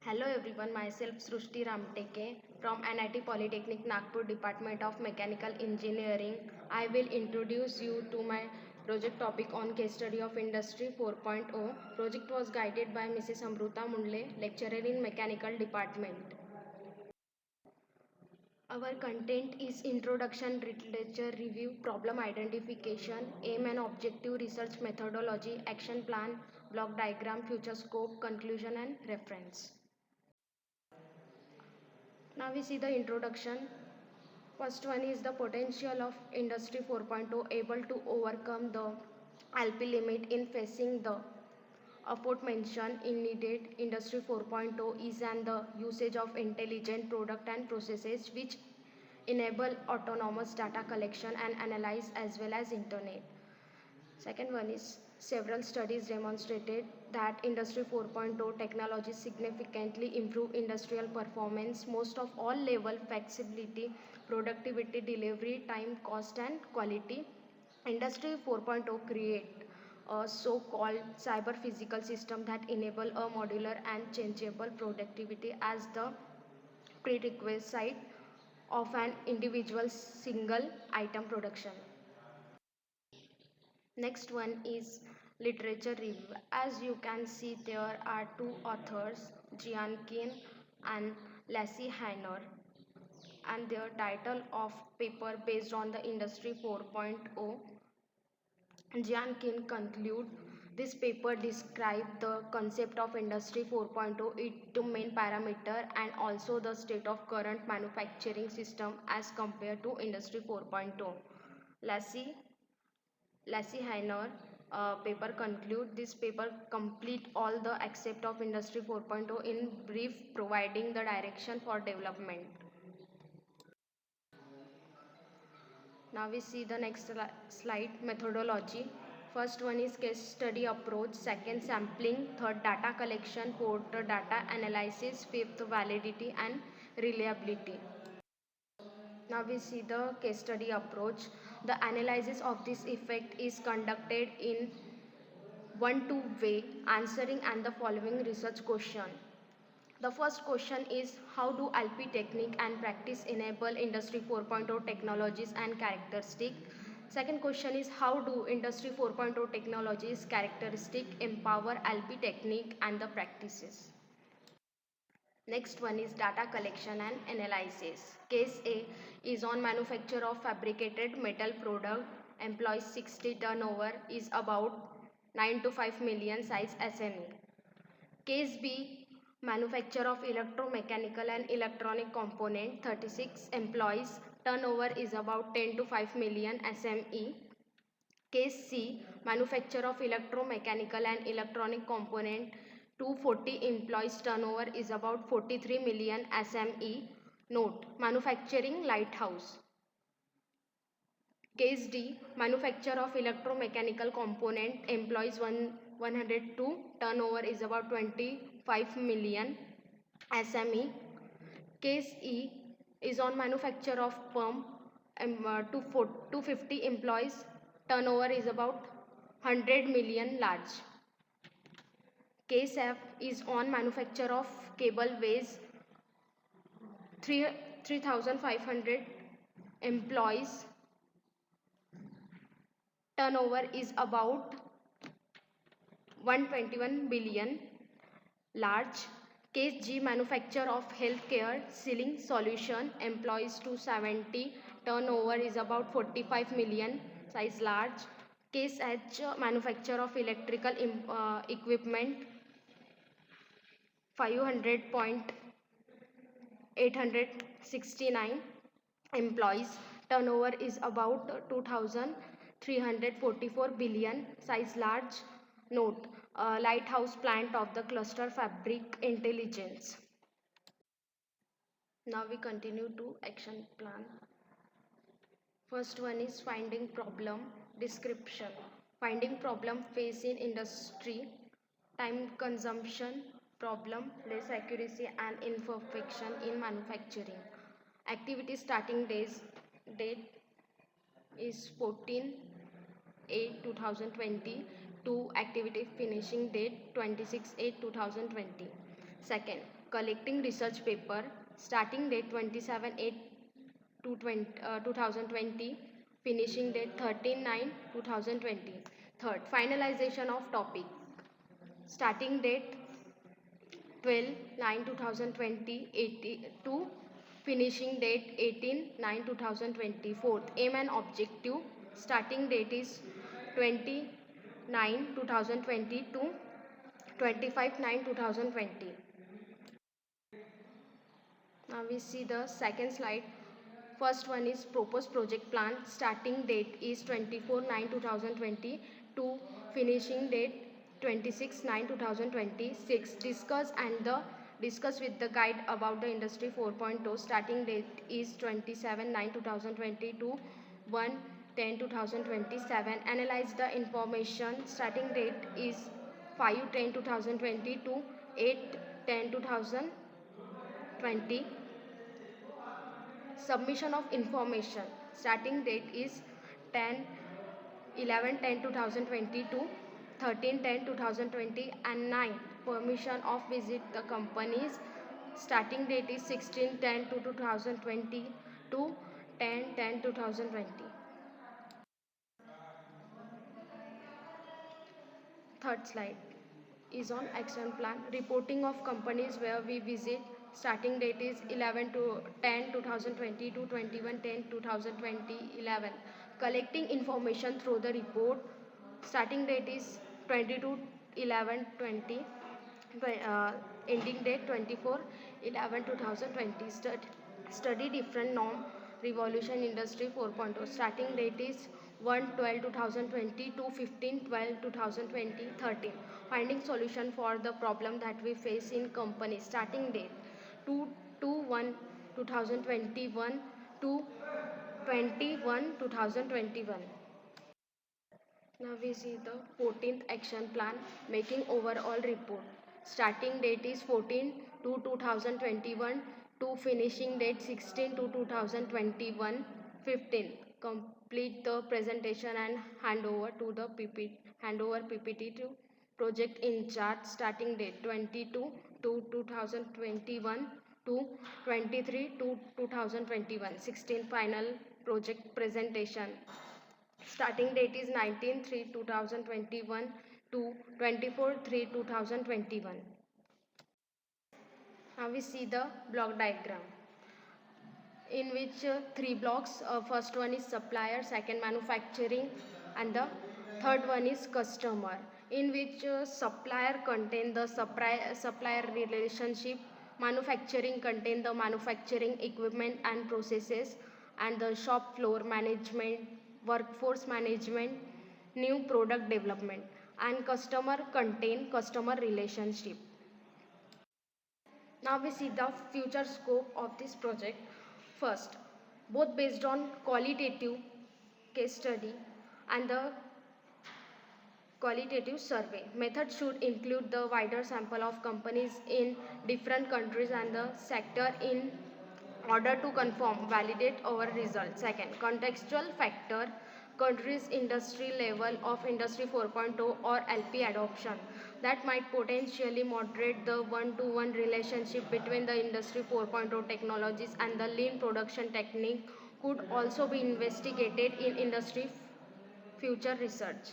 Hello everyone, myself Srushti Ramteke from NIT Polytechnic Nagpur Department of Mechanical Engineering. I will introduce you to my project topic on case study of Industry 4.0. Project was guided by Mrs. Amruta Mundle, lecturer in Mechanical Department. Our content is introduction, literature review, problem identification, aim and objective, research methodology, action plan, block diagram, future scope, conclusion and reference. Now we see the introduction. First one is the potential of Industry 4.0 able to overcome the LP limit in facing the aforementioned in needed Industry 4.0 is and the usage of intelligent product and processes which enable autonomous data collection and analyze as well as internet. Second one is several studies demonstrated that Industry 4.0 technology significantly improve industrial performance, most of all level flexibility, productivity, delivery, time, cost and quality. Industry 4.0 create a so-called cyber physical system that enable a modular and changeable productivity as the prerequisite of an individual single item production. Next one is literature review. As you can see, there are two authors, Giankin and Lassie Hainer, and their title of paper based on the Industry 4.0. Giankin conclude this paper describe the concept of Industry 4.0, its main parameter, and also the state of current manufacturing system as compared to Industry 4.0. Lassie Lassie Hainer paper conclude this paper complete all the aspect of Industry 4.0 in brief, providing the direction for development. Now we see the next slide methodology. First one is case study approach, second sampling, third data collection, fourth data analysis, fifth validity and reliability. Now we see the case study approach. The analysis of this effect is conducted in one-two way answering and the following research question. The first question is how do LP technique and practice enable Industry 4.0 technologies and characteristics? Second question is how do Industry 4.0 technologies characteristic empower LP technique and the practices? Next one is data collection and analysis. Case A is on manufacture of fabricated metal product, employs 60 turnover is about 9 to 5 million size SME. Case B manufacture of electromechanical and electronic component, 36 employees, turnover is about 10 to 5 million SME. Case C, manufacture of electromechanical and electronic component, 240 employees, turnover is about 43 million SME. Note, manufacturing lighthouse. Case D, manufacture of electromechanical component, employees 102, turnover is about 25 million SME. Case E is on manufacture of pump, 250 employees, turnover is about 100 million large. Case F is on manufacture of cable weighs 3,500 employees, turnover is about 121 billion large. Case G, manufacture of healthcare ceiling solution, employees 270, turnover is about 45 million size large. Case H, manufacture of electrical equipment, 500.869 employees, turnover is about 2,344 billion size large. Note, lighthouse plant of the cluster fabric intelligence. Now we continue to action plan. First one is finding problem description. Finding problem face in industry, time consumption, problem, less accuracy and imperfection in manufacturing. Activity starting date is 14/8/2020 to activity finishing date 26/8/2020. Second, collecting research paper, starting date 27/8 to 2020, finishing date 13/9/2020. Third, finalization of topic, starting date 12/9/2020 to finishing date 18/9/2020. Fourth, aim and objective, starting date is 29/9/2020 to 25/9/2020. Now we see the second slide. First one is proposed project plan. Starting date is 24/9/2020 to finishing date 26/9/2020. 6. Discuss with the guide about the Industry 4.0. Starting date is 27/9/2020 to 1/10/2027. Analyze the information. Starting date is 5/10/2020 to 8/10/2020. Submission of information. Starting date is 10/11/10/2020 to 13/10/2020. And 9. Permission of visit the companies. Starting date is 16/10/2020 to 10/10/2020. Third slide is on action plan. Reporting of companies where we visit. Starting date is 11/10/2020 to 21/10/2020. 11. Collecting information through the report. Starting date is 22/11/20. Ending date 24/11/2020. Study different norm revolution industry 4.0. Starting date is 1/12/2020 to 15/12/2020. 13. Finding solution for the problem that we face in company. Starting date 2/1/2021 to 20/1/2021. Now we see the 14th action plan, making overall report. Starting date is 14/2/2021 to finishing date 16/2/2021. 15. Complete the presentation and hand over PPT to project in charge. Starting date 22/2/2021 to 23/2/2021. 16. Final project presentation. Starting date is 19/3/2021 to 24/3/2021. Now we see the block diagram in which three blocks. First one is supplier, second manufacturing, and the third one is customer, in which supplier contain the supplier relationship, manufacturing contain the manufacturing equipment and processes, and the shop floor management, workforce management, new product development, and customer contain customer relationship. Now we see the future scope of this project. First, both based on qualitative case study and the qualitative survey. Method should include the wider sample of companies in different countries and the sector in order to confirm, validate our result. Second, contextual factor, countries industry level of Industry 4.0 or LP adoption that might potentially moderate the one-to-one relationship between the Industry 4.0 technologies and the lean production technique could also be investigated in industry future research.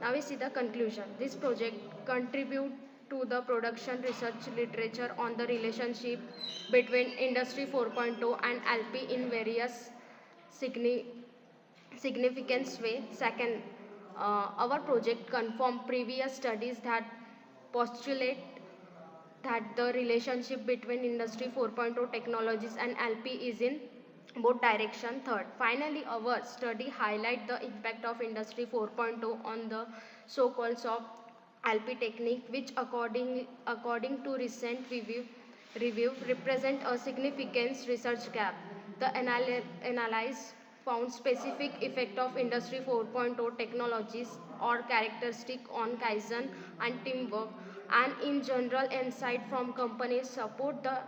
Now we see the conclusion. This project contribute to the production research literature on the relationship between Industry 4.0 and LP in various significant way. Second, our project confirm previous studies that postulate that the relationship between Industry 4.0 technologies and LP is in both direction. Third, finally, our study highlight the impact of Industry 4.0 on the so-called soft LP technique, which according to recent review represent a significant research gap. The analysis found specific effect of Industry 4.0 technologies or characteristic on Kaizen and teamwork, and in general insight from companies support the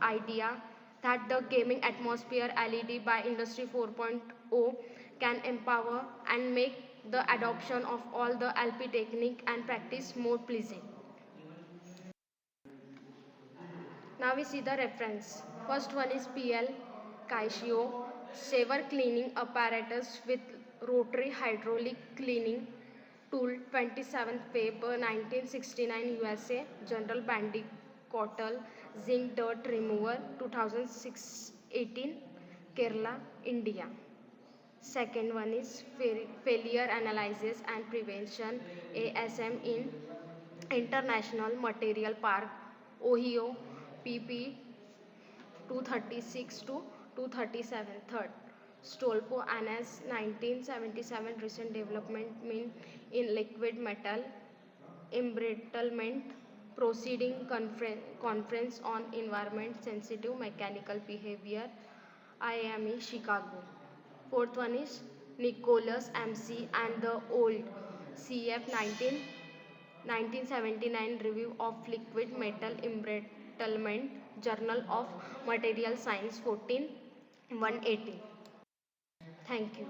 idea that the gaming atmosphere LED by Industry 4.0 can empower and make the adoption of all the LP technique and practice more pleasing. Now we see the reference. First one is PL Kaishio Saver cleaning apparatus with rotary hydraulic cleaning tool 27th Feb 1969 USA General Bandicoot zinc dirt remover 2006-18 Kerala India. Second one is failure analysis and prevention ASM in International Material Park Ohio PP 236 to 237. Third, Stolpo ANAS 1977 recent development mean in liquid metal embrittlement proceeding conference on environment sensitive mechanical behavior IAME Chicago. Fourth one is Nicholas MC and the old CF 1979 review of liquid metal embrittlement Journal of Material Science 14 180. Thank you.